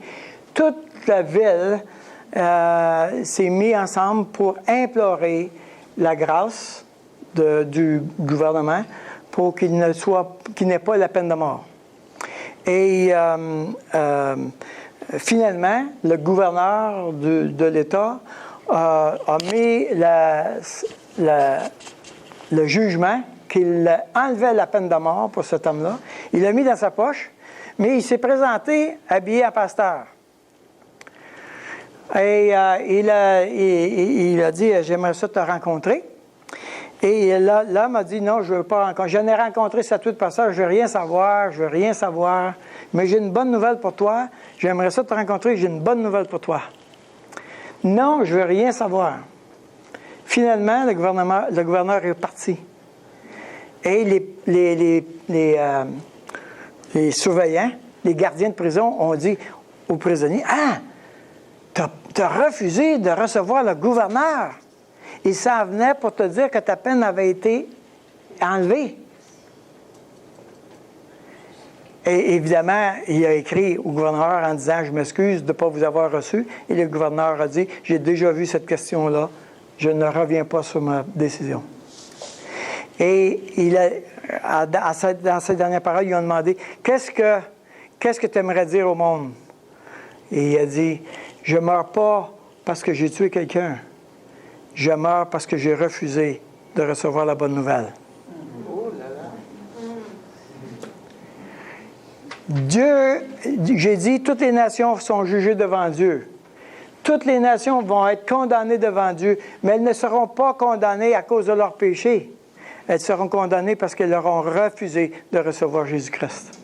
Toute la ville s'est mise ensemble pour implorer la grâce du gouvernement pour qu'il n'ait pas la peine de mort. Et finalement, le gouverneur de l'État a mis le jugement qu'il enlevait la peine de mort pour cet homme-là. Il l'a mis dans sa poche, mais il s'est présenté habillé en pasteur. Et il a dit « J'aimerais ça te rencontrer ». Et l'homme a dit « Non, je ne veux pas rencontrer. J'en ai rencontré statut de pasteur, je ne veux rien savoir, mais j'ai une bonne nouvelle pour toi. J'aimerais ça te rencontrer, j'ai une bonne nouvelle pour toi. » « Non, je ne veux rien savoir. » Finalement, le gouverneur est parti. Et les surveillants, les gardiens de prison ont dit aux prisonniers « Ah, tu as refusé de recevoir le gouverneur. Il s'en venait pour te dire que ta peine avait été enlevée. » Et évidemment, il a écrit au gouverneur en disant « Je m'excuse de ne pas vous avoir reçu. » Et le gouverneur a dit « J'ai déjà vu cette question-là. Je ne reviens pas sur ma décision. » Et dans ses dernières paroles, ils ont demandé « Qu'est-ce que tu aimerais dire au monde? » Et il a dit « Je ne meurs pas parce que j'ai tué quelqu'un. Je meurs parce que j'ai refusé de recevoir la bonne nouvelle. » Dieu, j'ai dit, toutes les nations sont jugées devant Dieu. Toutes les nations vont être condamnées devant Dieu, mais elles ne seront pas condamnées à cause de leurs péchés. Elles seront condamnées parce qu'elles auront refusé de recevoir Jésus-Christ.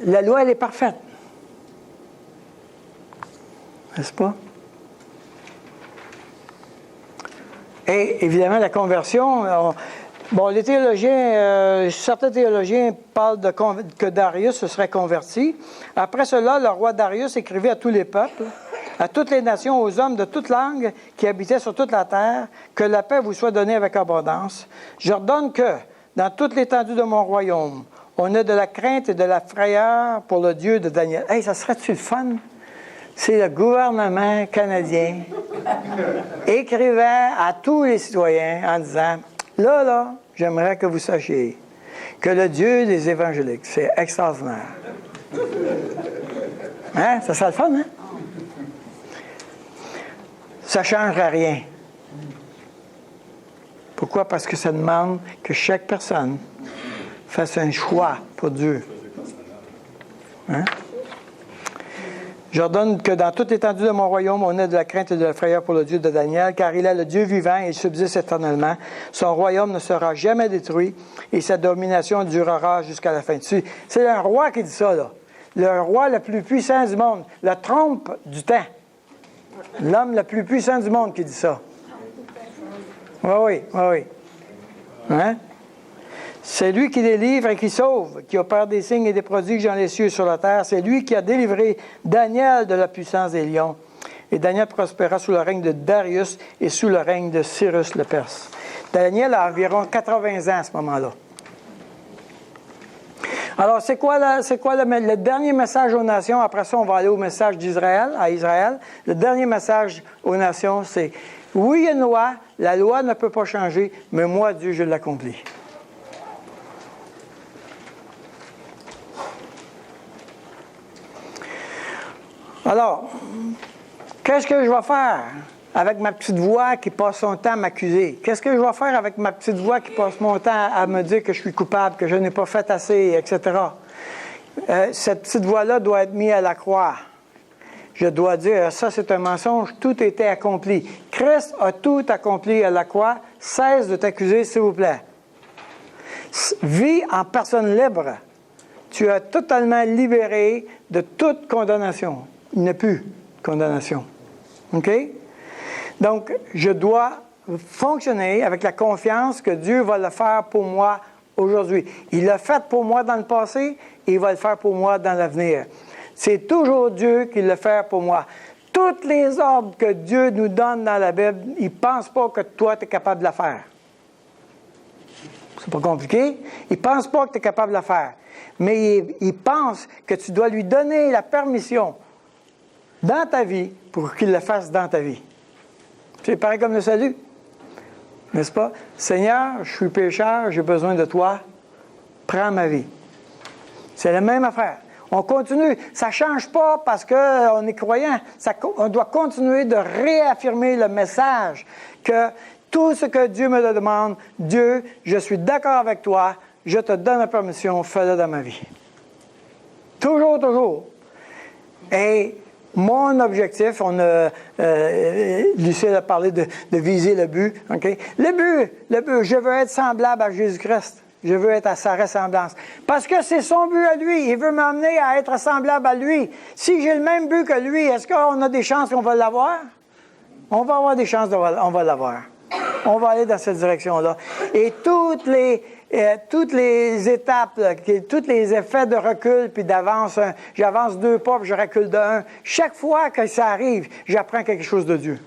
La loi, elle est parfaite. N'est-ce pas? Et évidemment, la conversion, les théologiens, certains théologiens parlent que Darius se serait converti. Après cela, le roi Darius écrivait à tous les peuples, à toutes les nations, aux hommes de toute langue qui habitaient sur toute la terre, que la paix vous soit donnée avec abondance. J'ordonne que, dans toute l'étendue de mon royaume, on ait de la crainte et de la frayeur pour le Dieu de Daniel. Hey, ça serait-tu le fun? C'est le gouvernement canadien écrivant à tous les citoyens en disant « Là, j'aimerais que vous sachiez que le Dieu des évangéliques, c'est extraordinaire. » Hein? Ça serait le fun, hein? Ça ne changerait rien. Pourquoi? Parce que ça demande que chaque personne fasse un choix pour Dieu. Hein? J'ordonne que dans toute l'étendue de mon royaume, on ait de la crainte et de la frayeur pour le Dieu de Daniel, car il est le Dieu vivant et il subsiste éternellement. Son royaume ne sera jamais détruit et sa domination durera jusqu'à la fin. C'est un roi qui dit ça, là. Le roi le plus puissant du monde, le trompe du temps. L'homme le plus puissant du monde qui dit ça. Oui. Hein? C'est lui qui délivre et qui sauve, qui opère des signes et des prodiges dans les cieux et sur la terre. C'est lui qui a délivré Daniel de la puissance des lions. Et Daniel prospéra sous le règne de Darius et sous le règne de Cyrus le Perse. Daniel a environ 80 ans à ce moment-là. Alors, c'est quoi le dernier message aux nations? Après ça, on va aller au message d'Israël, à Israël. Le dernier message aux nations, c'est « Oui, il y a une loi, la loi ne peut pas changer, mais moi, Dieu, je l'accomplis. » Alors, qu'est-ce que je vais faire avec ma petite voix qui passe son temps à m'accuser? Qu'est-ce que je vais faire avec ma petite voix qui passe mon temps à me dire que je suis coupable, que je n'ai pas fait assez, etc.? Cette petite voix-là doit être mise à la croix. Je dois dire, ça c'est un mensonge, tout était accompli. Christ a tout accompli à la croix, cesse de t'accuser, s'il vous plaît. Vis en personne libre. Tu es totalement libéré de toute condamnation. Il n'y a plus de condamnation. OK? Donc, je dois fonctionner avec la confiance que Dieu va le faire pour moi aujourd'hui. Il l'a fait pour moi dans le passé et il va le faire pour moi dans l'avenir. C'est toujours Dieu qui le fait pour moi. Toutes les ordres que Dieu nous donne dans la Bible, il ne pense pas que toi, tu es capable de la faire. C'est pas compliqué. Il ne pense pas que tu es capable de la faire. Mais il pense que tu dois lui donner la permission dans ta vie pour qu'il le fasse dans ta vie. C'est pareil comme le salut. N'est-ce pas? Seigneur, je suis pécheur, j'ai besoin de toi. Prends ma vie. C'est la même affaire. On continue. Ça ne change pas parce qu'on est croyant. On doit continuer de réaffirmer le message que tout ce que Dieu me demande, Dieu, je suis d'accord avec toi, je te donne la permission, fais-le dans ma vie. Toujours, toujours. Et mon objectif, Lucille a parlé de viser le but. Okay? Le but, je veux être semblable à Jésus-Christ. Je veux être à sa ressemblance. Parce que c'est son but à lui. Il veut m'amener à être semblable à lui. Si j'ai le même but que lui, est-ce qu'on a des chances qu'on va l'avoir? On va avoir des chances, on va l'avoir. On va aller dans cette direction-là. Et toutes les étapes, là, tous les effets de recul puis d'avance, j'avance 2 pas puis je recule de 1. Chaque fois que ça arrive, j'apprends quelque chose de Dieu.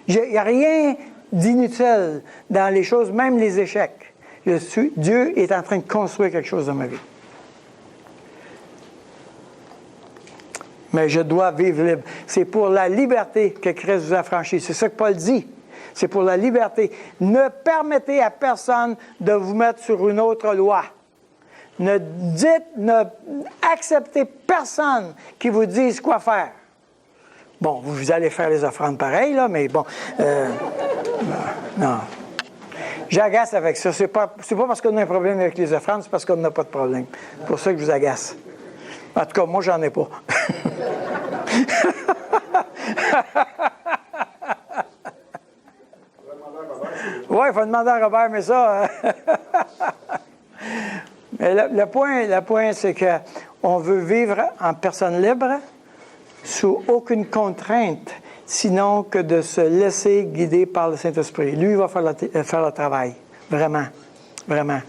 Il n'y a rien d'inutile dans les choses, même les échecs. Dieu est en train de construire quelque chose dans ma vie. Mais je dois vivre libre. C'est pour la liberté que Christ vous a franchi. C'est ça que Paul dit. C'est pour la liberté. Ne permettez à personne de vous mettre sur une autre loi. Ne acceptez personne qui vous dise quoi faire. Bon, vous allez faire les offrandes pareilles, là, mais bon. Non. J'agace avec ça. C'est pas parce qu'on a un problème avec les offrandes, c'est parce qu'on n'a pas de problème. C'est pour ça que je vous agace. En tout cas, moi, j'en ai pas. Oui, il faut demander à Robert, mais ça... mais le point, c'est qu'on veut vivre en personne libre, sous aucune contrainte, sinon que de se laisser guider par le Saint-Esprit. Lui, il va faire le travail. Vraiment. Vraiment.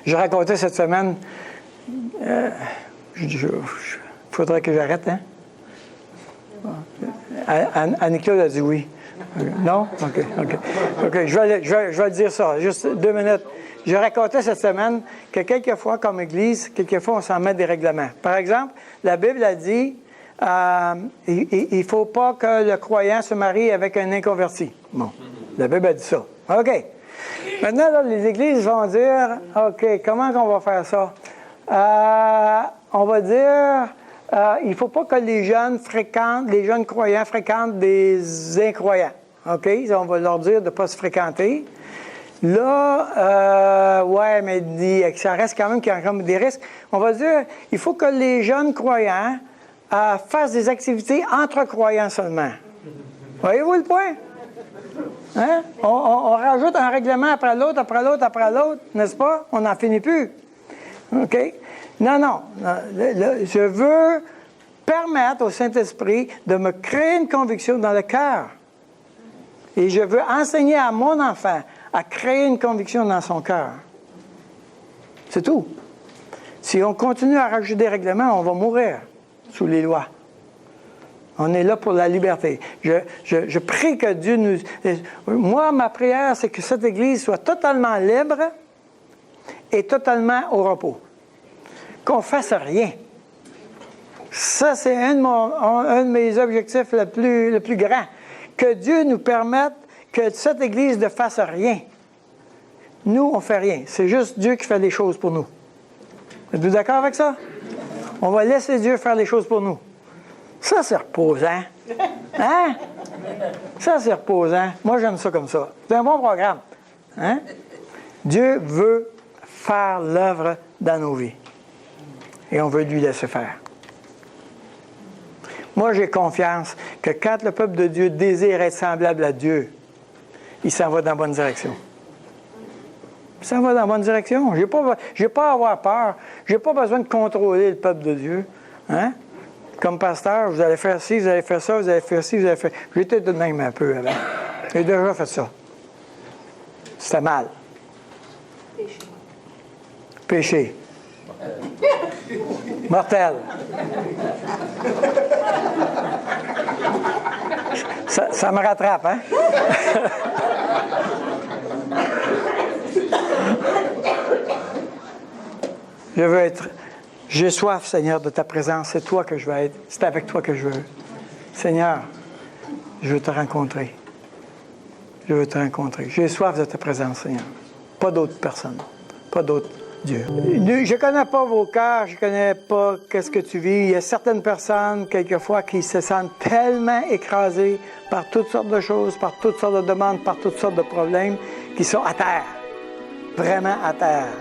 Je racontais cette semaine... faudrait que j'arrête, hein? Annie-Claude a dit oui. Non? OK. Je vais dire ça. Juste 2 minutes. Je racontais cette semaine que quelquefois, comme Église, quelquefois, on s'en met des règlements. Par exemple, la Bible a dit il ne faut pas que le croyant se marie avec un inconverti. Bon, la Bible a dit ça. OK. Maintenant, là, les Églises vont dire OK, comment on va faire ça? On va dire il ne faut pas que les jeunes croyants fréquentent des incroyants. OK? On va leur dire de ne pas se fréquenter. Là, ouais, mais ça reste quand même qu'il y a des risques. On va dire il faut que les jeunes croyants fassent des activités entre croyants seulement. Voyez-vous le point? Hein? On rajoute un règlement après l'autre, n'est-ce pas? On n'en finit plus. OK? Non. Je veux permettre au Saint-Esprit de me créer une conviction dans le cœur. Et je veux enseigner à mon enfant à créer une conviction dans son cœur. C'est tout. Si on continue à rajouter des règlements, on va mourir sous les lois. On est là pour la liberté. Je prie que Dieu nous... Moi, ma prière, c'est que cette Église soit totalement libre et totalement au repos. Qu'on ne fasse rien. Ça, c'est un de mes objectifs le plus grand. Que Dieu nous permette que cette Église ne fasse rien. Nous, on ne fait rien. C'est juste Dieu qui fait les choses pour nous. Êtes-vous d'accord avec ça? On va laisser Dieu faire les choses pour nous. Ça, c'est reposant. Hein? Ça, c'est reposant. Moi, j'aime ça comme ça. C'est un bon programme. Hein? Dieu veut faire l'œuvre dans nos vies. Et on veut lui laisser faire. Moi, j'ai confiance que quand le peuple de Dieu désire être semblable à Dieu, il s'en va dans la bonne direction. Il s'en va dans la bonne direction. Je n'ai pas à avoir peur. Je n'ai pas besoin de contrôler le peuple de Dieu. Hein? Comme pasteur, vous allez faire ci, vous allez faire ça, vous allez faire ci, vous allez faire... J'étais de même un peu avant. J'ai déjà fait ça. C'était mal. Péché. Mortel. Ça me rattrape, hein? Je veux être... J'ai soif, Seigneur, de ta présence. C'est toi que je veux être. C'est avec toi que je veux. Seigneur, je veux te rencontrer. Je veux te rencontrer. J'ai soif de ta présence, Seigneur. Pas d'autres personnes. Pas d'autres dieux. Je ne connais pas vos cœurs. Je ne connais pas qu'est-ce que tu vis. Il y a certaines personnes, quelquefois, qui se sentent tellement écrasées par toutes sortes de choses, par toutes sortes de demandes, par toutes sortes de problèmes, qui sont à terre. Vraiment à terre.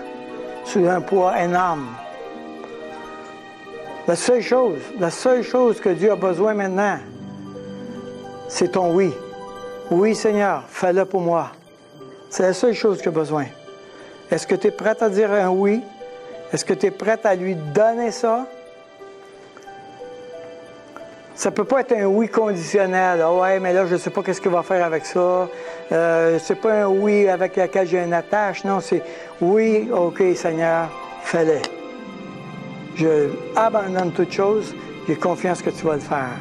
Sous un poids énorme. La seule chose que Dieu a besoin maintenant, c'est ton oui. Oui, Seigneur, fais-le pour moi. C'est la seule chose qu'il a besoin. Est-ce que tu es prête à dire un oui? Est-ce que tu es prête à lui donner ça? Ça ne peut pas être un oui conditionnel. Ah ouais, mais là, je ne sais pas qu'est-ce qu'il va faire avec ça. C'est pas un oui avec lequel j'ai une attache. Non, c'est oui, OK, Seigneur, fais-le. Je abandonne toute chose. J'ai confiance que tu vas le faire.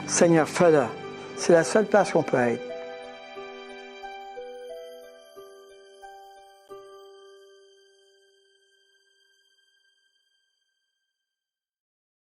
Seigneur, fais-le. C'est la seule place qu'on peut être.